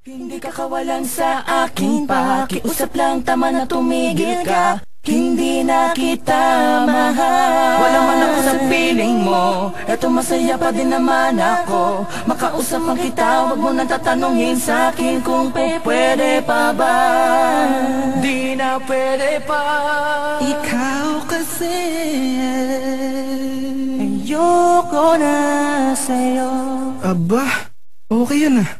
Hindi ka kawalan sa aking pakiusap lang, tama na tumigil ka. Hindi na kita mahal. Wala man ako sa piling mo, eto masaya pa din naman ako. Makausap man kita, wag mo nang tatanungin sa akin kung pwede pa ba. Di na pwede pa. Ikaw kasi ayoko na sa'yo. Aba, okay yun ah.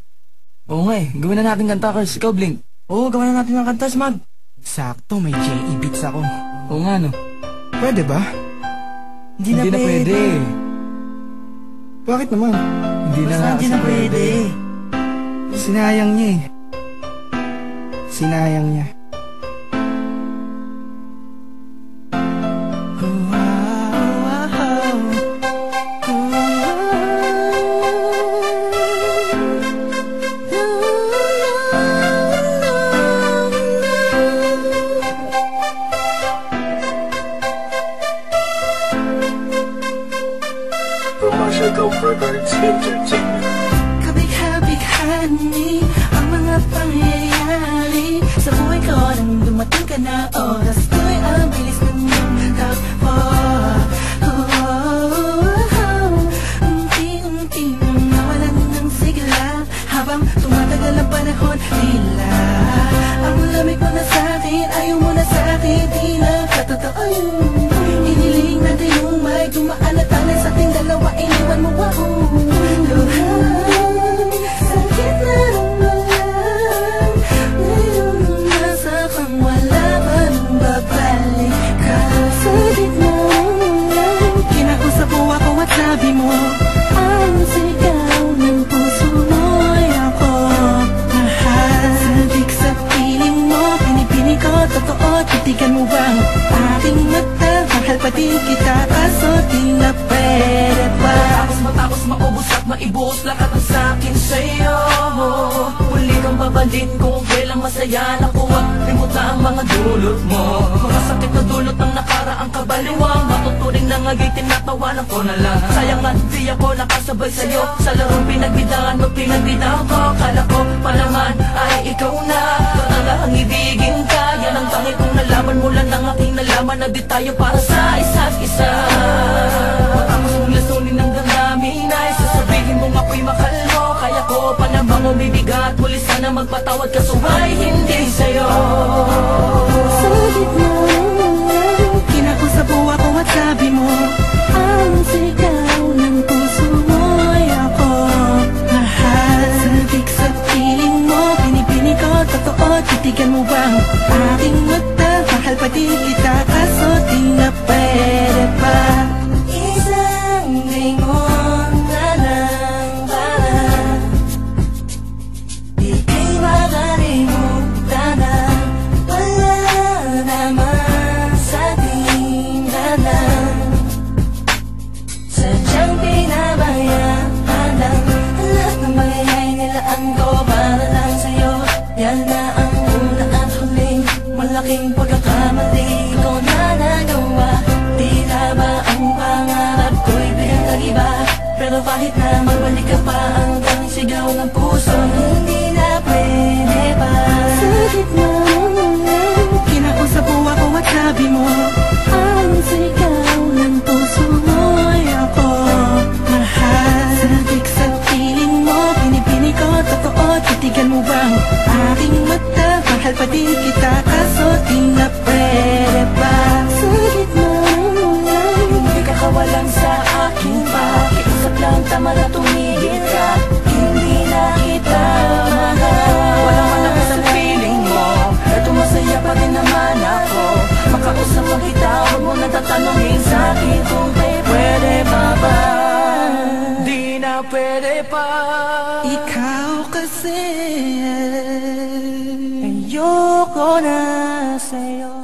Oo nga eh, gawin na natin kanta, Kers. Ikaw, Blink. Oo, gawin na natin ng kanta, Smag. Sakto, may J.E. beats ako. Oo nga, no? Pwede ba? Hindi na pwede. Bakit naman? Hindi na nga kasi pwede. Sinayang niya eh. Sinayang niya. Kabig-habig-hani ang mga pangyayari sa buhay ko nang dumating ka na. Oras ko'y ang bilis ng takbo. Unti-unti nang nawalan ng sigla habang tumatagal ang panahon. Tila ang lamig mo na sa'kin, ayaw mo na sa'kin. Di na katotoo yun. Iniling natin yung may dumaan na tanan sa ating dalawa. Iniwan mo ako. Sakit na ramdaman ngayon nasa kang wala pa nang babalik ka sa gitna ng kinakusap mo ako at sabi mo ang sigaw ng puso mo'y ako mahal. Sabik sa piling mo, pinipini ko, totoo, titigan mo bang aking mata? Mahal pa din kita, kaso di na pwede pa. Matapos maubos at maibuhos lahat ang sakin sa'yo. Muli kang babalik kung kailang masaya. Nakuha, limuta ang mga dulot mo. Mga sakit na dulot ng nakaraang kabaliwang. Matuturing na nga'y tinatawanan ko na lang. Sayang nga di ako nakasabay sa'yo sa larong pinagbidahan mo, pinagbidahan ko. Kala ko pa naman ay ikaw na ang ibigin ka. Yan ang tangi kong nalaman mula ng aking nalaman na di tayo para sa isa't isa. Matapos mong lasunin ng damdamin ay sasabihin mong ako'y mahal mo. Kaya ko pa namang umibigat, muli sana magpatawad ka, suway hindi sa'yo. Sa gitna kinakusap mo ako at sabi mo ang sigaw ng puso mo'y ako mahal. Sabik sa piling mo, pinipini ko, totoo, titigan mo bang aking mata? Mahal pa din kita, kaso di na pwede pa. Isang lingon na lang para ika'y makalimutan na wala naman sa ating lahat. Sadyang pinabayaan lang lahat ng bagay nilaan ko para lang sa'yo. Yan na ang una at huling malaking pagkakamali ko na nagawa. Tila ba ang pangarap ko'y pinag-iba? Pero kahit na magbalik ka pa, hanggang sigaw ng puso hindi na pwede pa. Sa gitna kinausap mo ako at sabi mo ang sigaw ng puso mo'y ako mahal. Sabik sa piling mo, pinipini ko, totoo, titigan mo bang aking mata? Mahal pa din kita, kaso di na pwede pa. Sa gitna Hindi ka kawalan sa aking pakiusap lang, tama na tumigil ka. Hindi na kita mahal. Wala man ako sa piling mo, eto masaya pa din naman ako. Makausap man kita, wag mo nang tatanungin sa akin kung pwede pa ba. Di na pwede pa. ikaw kasi Ayoko na sa'yo.